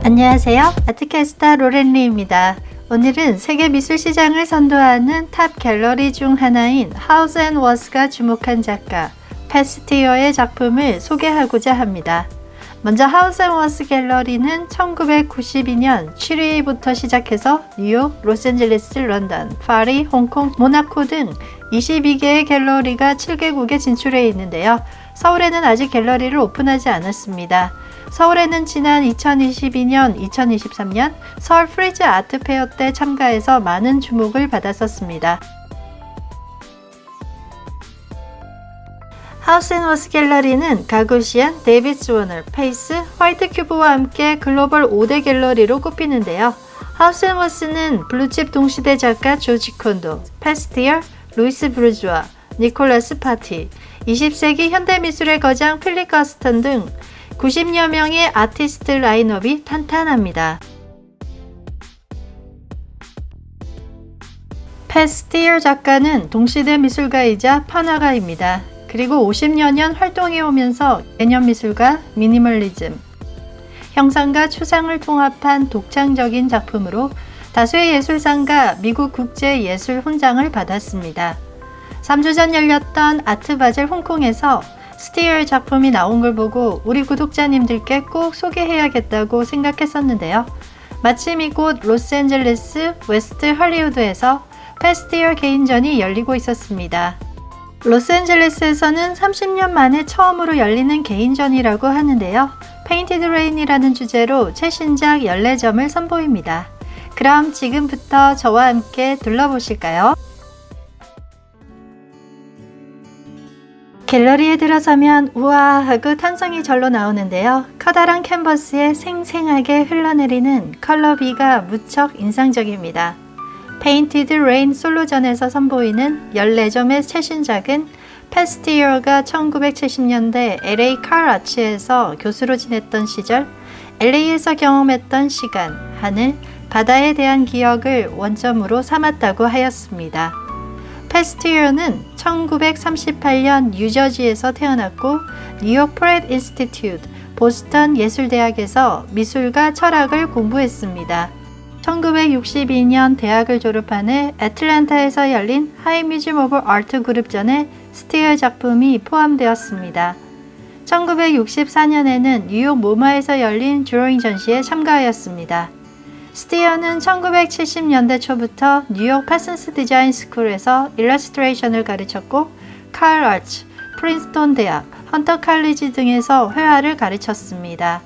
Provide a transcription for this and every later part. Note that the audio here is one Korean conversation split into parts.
안녕하세요. 아트캐스터 로렌리입니다. 오늘은 세계 미술 시장을 선도하는 탑 갤러리 중 하나인 하우스 앤 워스가 주목한 작가 패스티어의 작품을 소개하고자 합니다. 먼저 하우스 앤 워스 갤러리는 1992년 취리부터 시작해서 뉴욕, 로스앤젤레스, 런던, 파리, 홍콩, 모나코 등 22개의 갤러리가 7개국에 진출해 있는데요. 서울에는 아직 갤러리를 오픈하지 않았습니다. 서울에는 지난 2022년, 2023년 서울 프리즈 아트 페어 때 참가해서 많은 주목을 받았었습니다. 하우스 앤 워스 갤러리는 가구시안, 데이비드 워너, 페이스, 화이트 큐브와 함께 글로벌 5대 갤러리로 꼽히는데요. 하우스 앤 워스는 블루칩 동시대 작가 조지 콘도, 패스티어, 루이스 브루주아, 니콜라스 파티, 20세기 현대미술의 거장 필립 커스턴 등 90여 명의 아티스트 라인업이 탄탄합니다. 패스티어 작가는 동시대 미술가이자 판화가입니다. 그리고 50여 년 활동해오면서 개념미술과 미니멀리즘, 형상과 추상을 통합한 독창적인 작품으로 다수의 예술상과 미국 국제예술훈장을 받았습니다. 3주 전 열렸던 아트바젤 홍콩에서 스티어의 작품이 나온 걸 보고 우리 구독자님들께 꼭 소개해야겠다고 생각했었는데요. 마침 이곳 로스앤젤레스 웨스트 할리우드에서 패스티어 개인전이 열리고 있었습니다. 로스앤젤레스에서는 30년 만에 처음으로 열리는 개인전이라고 하는데요. 페인티드 레인이라는 주제로 최신작 14점을 선보입니다. 그럼 지금부터 저와 함께 둘러보실까요? 갤러리에 들어서면 우와 하고 탄성이 절로 나오는데요. 커다란 캔버스에 생생하게 흘러내리는 컬러비가 무척 인상적입니다. 페인티드 레인 솔로전에서 선보이는 14점의 최신작은 패스티어가 1970년대 LA 칼 아츠에서 교수로 지냈던 시절 LA에서 경험했던 시간, 하늘, 바다에 대한 기억을 원점으로 삼았다고 하였습니다. 패스티어는 1938년 뉴저지에서 태어났고 뉴욕 프렛 인스티튜트, 보스턴 예술대학에서 미술과 철학을 공부했습니다. 1962년 대학을 졸업한 후 애틀랜타에서 열린 하이 뮤지엄 오브 아트 그룹전에 스티어 작품이 포함되었습니다. 1964년에는 뉴욕 모마에서 열린 드로잉 전시에 참가하였습니다. 스티어는 1970년대 초부터 뉴욕 파슨스 디자인 스쿨에서 일러스트레이션을 가르쳤고 칼 아츠, 프린스톤 대학, 헌터 칼리지 등에서 회화를 가르쳤습니다.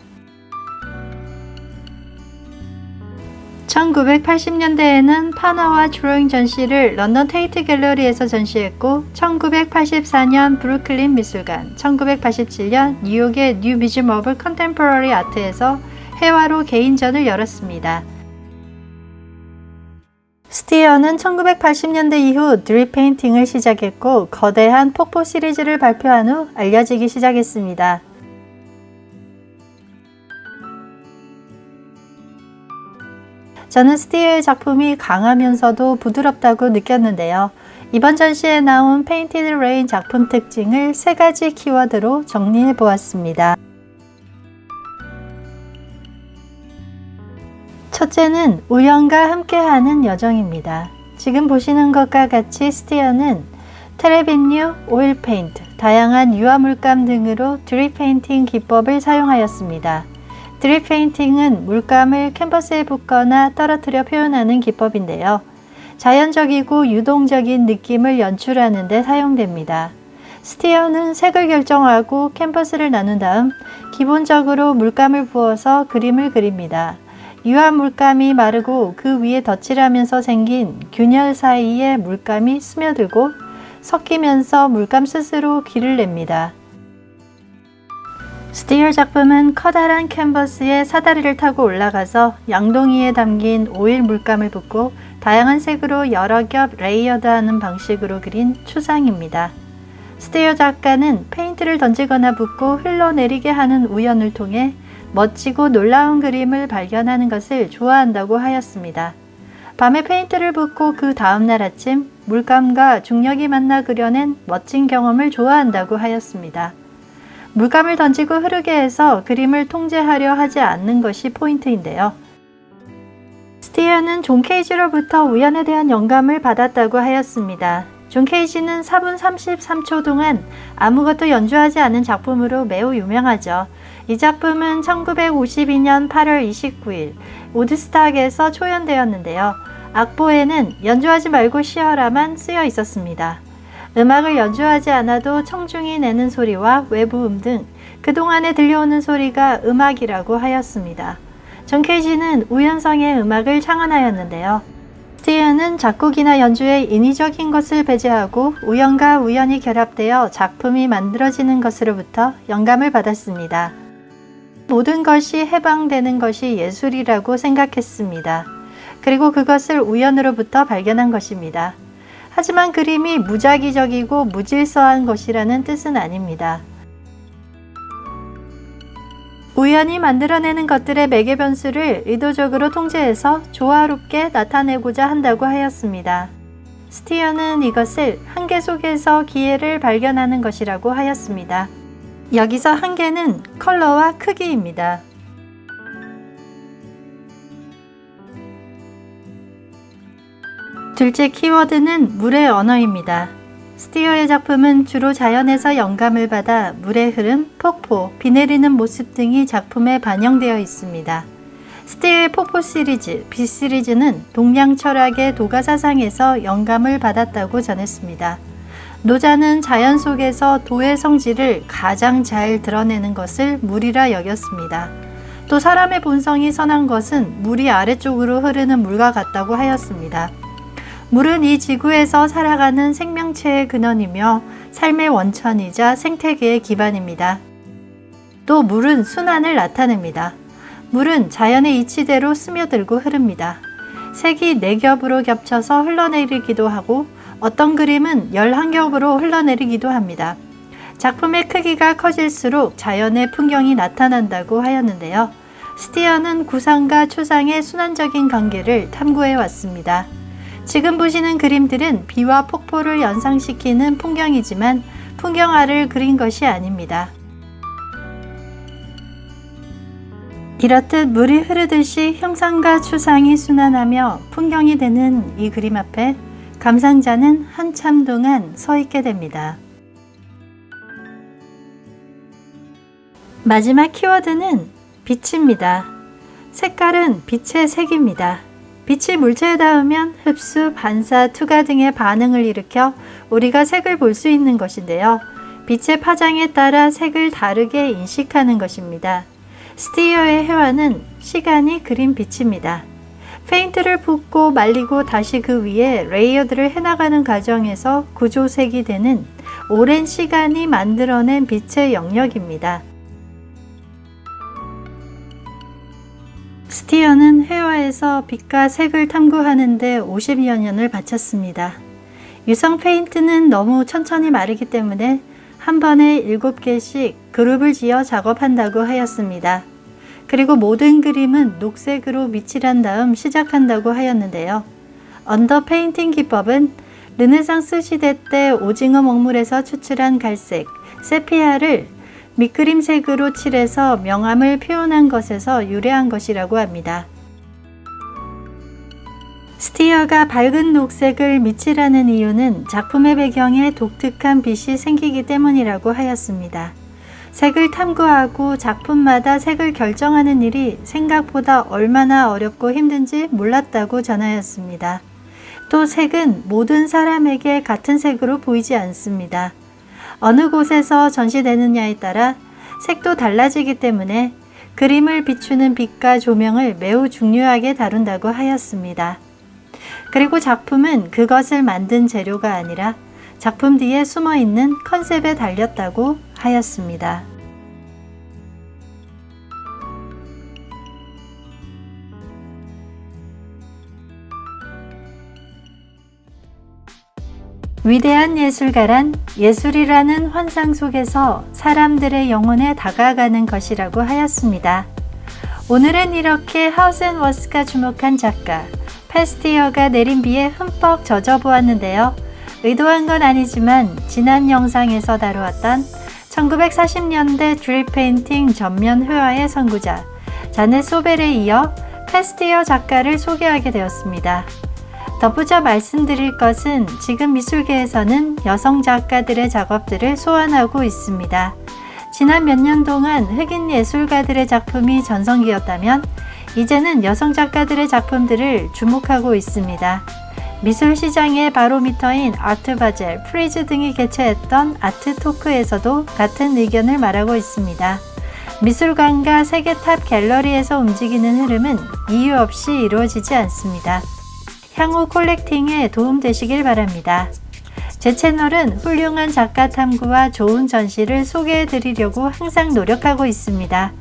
1980년대에는 판화와 드로잉 전시를 런던 테이트 갤러리에서 전시했고 1984년 브루클린 미술관, 1987년 뉴욕의 뉴 뮤지엄 오브 컨템포러리 아트에서 회화로 개인전을 열었습니다. 스티어는 1980년대 이후 드립 페인팅을 시작했고 거대한 폭포 시리즈를 발표한 후 알려지기 시작했습니다. 저는 스티어의 작품이 강하면서도 부드럽다고 느꼈는데요. 이번 전시에 나온 페인티드 레인 작품 특징을 3가지 키워드로 정리해 보았습니다. 첫째는 우연과 함께하는 여정입니다. 지금 보시는 것과 같이 스티어는 테레빈류, 오일 페인트, 다양한 유화 물감 등으로 드립 페인팅 기법을 사용하였습니다. 드립 페인팅은 물감을 캔버스에 붓거나 떨어뜨려 표현하는 기법인데요. 자연적이고 유동적인 느낌을 연출하는 데 사용됩니다. 스티어는 색을 결정하고 캔버스를 나눈 다음 기본적으로 물감을 부어서 그림을 그립니다. 유화 물감이 마르고 그 위에 덧칠하면서 생긴 균열 사이에 물감이 스며들고 섞이면서 물감 스스로 길을 냅니다. 스티어 작품은 커다란 캔버스에 사다리를 타고 올라가서 양동이에 담긴 오일 물감을 붓고 다양한 색으로 여러 겹 레이어드하는 방식으로 그린 추상입니다. 스티어 작가는 페인트를 던지거나 붓고 흘러내리게 하는 우연을 통해 멋지고 놀라운 그림을 발견하는 것을 좋아한다고 하였습니다. 밤에 페인트를 붓고 그 다음날 아침 물감과 중력이 만나 그려낸 멋진 경험을 좋아한다고 하였습니다. 물감을 던지고 흐르게 해서 그림을 통제하려 하지 않는 것이 포인트인데요. 스티어는 존 케이지로부터 우연에 대한 영감을 받았다고 하였습니다. 존 케이지는 4분 33초 동안 아무것도 연주하지 않은 작품으로 매우 유명하죠. 이 작품은 1952년 8월 29일 우드스탁에서 초연되었는데요. 악보에는 연주하지 말고 쉬어라만 쓰여 있었습니다. 음악을 연주하지 않아도 청중이 내는 소리와 외부음 등 그동안에 들려오는 소리가 음악이라고 하였습니다. 존 케이지는 우연성의 음악을 창안하였는데요. 스티어는 작곡이나 연주에 인위적인 것을 배제하고 우연과 우연이 결합되어 작품이 만들어지는 것으로부터 영감을 받았습니다. 모든 것이 해방되는 것이 예술이라고 생각했습니다. 그리고 그것을 우연으로부터 발견한 것입니다. 하지만 그림이 무작위적이고 무질서한 것이라는 뜻은 아닙니다. 우연히 만들어내는 것들의 매개 변수를 의도적으로 통제해서 조화롭게 나타내고자 한다고 하였습니다. 스티어는 이것을 한계 속에서 기회를 발견하는 것이라고 하였습니다. 여기서 한계는 컬러와 크기입니다. 둘째 키워드는 물의 언어입니다. 스티어의 작품은 주로 자연에서 영감을 받아 물의 흐름, 폭포, 비 내리는 모습 등이 작품에 반영되어 있습니다. 스티어의 폭포 시리즈, 비 시리즈는 동양 철학의 도가 사상에서 영감을 받았다고 전했습니다. 노자는 자연 속에서 도의 성질을 가장 잘 드러내는 것을 물이라 여겼습니다. 또 사람의 본성이 선한 것은 물이 아래쪽으로 흐르는 물과 같다고 하였습니다. 물은 이 지구에서 살아가는 생명체의 근원이며 삶의 원천이자 생태계의 기반입니다. 또 물은 순환을 나타냅니다. 물은 자연의 이치대로 스며들고 흐릅니다. 색이 4겹으로 겹쳐서 흘러내리기도 하고 어떤 그림은 11겹으로 흘러내리기도 합니다. 작품의 크기가 커질수록 자연의 풍경이 나타난다고 하였는데요. 스티어는 구상과 추상의 순환적인 관계를 탐구해 왔습니다. 지금 보시는 그림들은 비와 폭포를 연상시키는 풍경이지만 풍경화를 그린 것이 아닙니다. 이렇듯 물이 흐르듯이 형상과 추상이 순환하며 풍경이 되는 이 그림 앞에 감상자는 한참 동안 서 있게 됩니다. 마지막 키워드는 빛입니다. 색깔은 빛의 색입니다. 빛이 물체에 닿으면 흡수, 반사, 투과 등의 반응을 일으켜 우리가 색을 볼 수 있는 것인데요. 빛의 파장에 따라 색을 다르게 인식하는 것입니다. 스티어의 회화는 시간이 그린 빛입니다. 페인트를 붓고 말리고 다시 그 위에 레이어드를 해나가는 과정에서 구조색이 되는 오랜 시간이 만들어낸 빛의 영역입니다. 스티어는 회화에서 빛과 색을 탐구하는 데 50여 년을 바쳤습니다. 유성 페인트는 너무 천천히 마르기 때문에 한 번에 7개씩 그룹을 지어 작업한다고 하였습니다. 그리고 모든 그림은 녹색으로 밑칠한 다음 시작한다고 하였는데요. 언더 페인팅 기법은 르네상스 시대 때 오징어 먹물에서 추출한 갈색, 세피아를 밑그림색으로 칠해서 명암을 표현한 것에서 유래한 것이라고 합니다. 스티어가 밝은 녹색을 밑칠하는 이유는 작품의 배경에 독특한 빛이 생기기 때문이라고 하였습니다. 색을 탐구하고 작품마다 색을 결정하는 일이 생각보다 얼마나 어렵고 힘든지 몰랐다고 전하였습니다. 또 색은 모든 사람에게 같은 색으로 보이지 않습니다. 어느 곳에서 전시되느냐에 따라 색도 달라지기 때문에 그림을 비추는 빛과 조명을 매우 중요하게 다룬다고 하였습니다. 그리고 작품은 그것을 만든 재료가 아니라 작품 뒤에 숨어 있는 컨셉에 달렸다고 하였습니다. 위대한 예술가란 예술이라는 환상 속에서 사람들의 영혼에 다가가는 것이라고 하였습니다. 오늘은 이렇게 하우스앤워스가 주목한 작가 스티어가 내린 비에 흠뻑 젖어 보았는데요. 의도한 건 아니지만 지난 영상에서 다루었던 1940년대 드립 페인팅 전면 회화의 선구자 자넷 소벨에 이어 페스티어 작가를 소개하게 되었습니다. 덧붙여 말씀드릴 것은 지금 미술계에서는 여성 작가들의 작업들을 소환하고 있습니다. 지난 몇 년 동안 흑인 예술가들의 작품이 전성기였다면 이제는 여성 작가들의 작품들을 주목하고 있습니다. 미술 시장의 바로미터인 아트바젤, 프리즈 등이 개최했던 아트토크에서도 같은 의견을 말하고 있습니다. 미술관과 세계 탑 갤러리에서 움직이는 흐름은 이유 없이 이루어지지 않습니다. 향후 콜렉팅에 도움되시길 바랍니다. 제 채널은 훌륭한 작가 탐구와 좋은 전시를 소개해 드리려고 항상 노력하고 있습니다.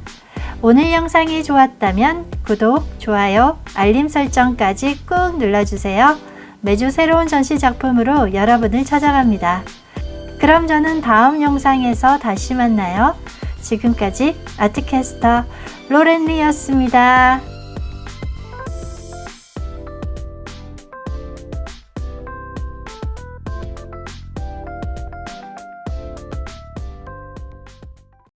오늘 영상이 좋았다면 구독, 좋아요, 알림 설정까지 꾹 눌러주세요. 매주 새로운 전시 작품으로 여러분을 찾아갑니다. 그럼 저는 다음 영상에서 다시 만나요. 지금까지 아트캐스터 로렌리였습니다.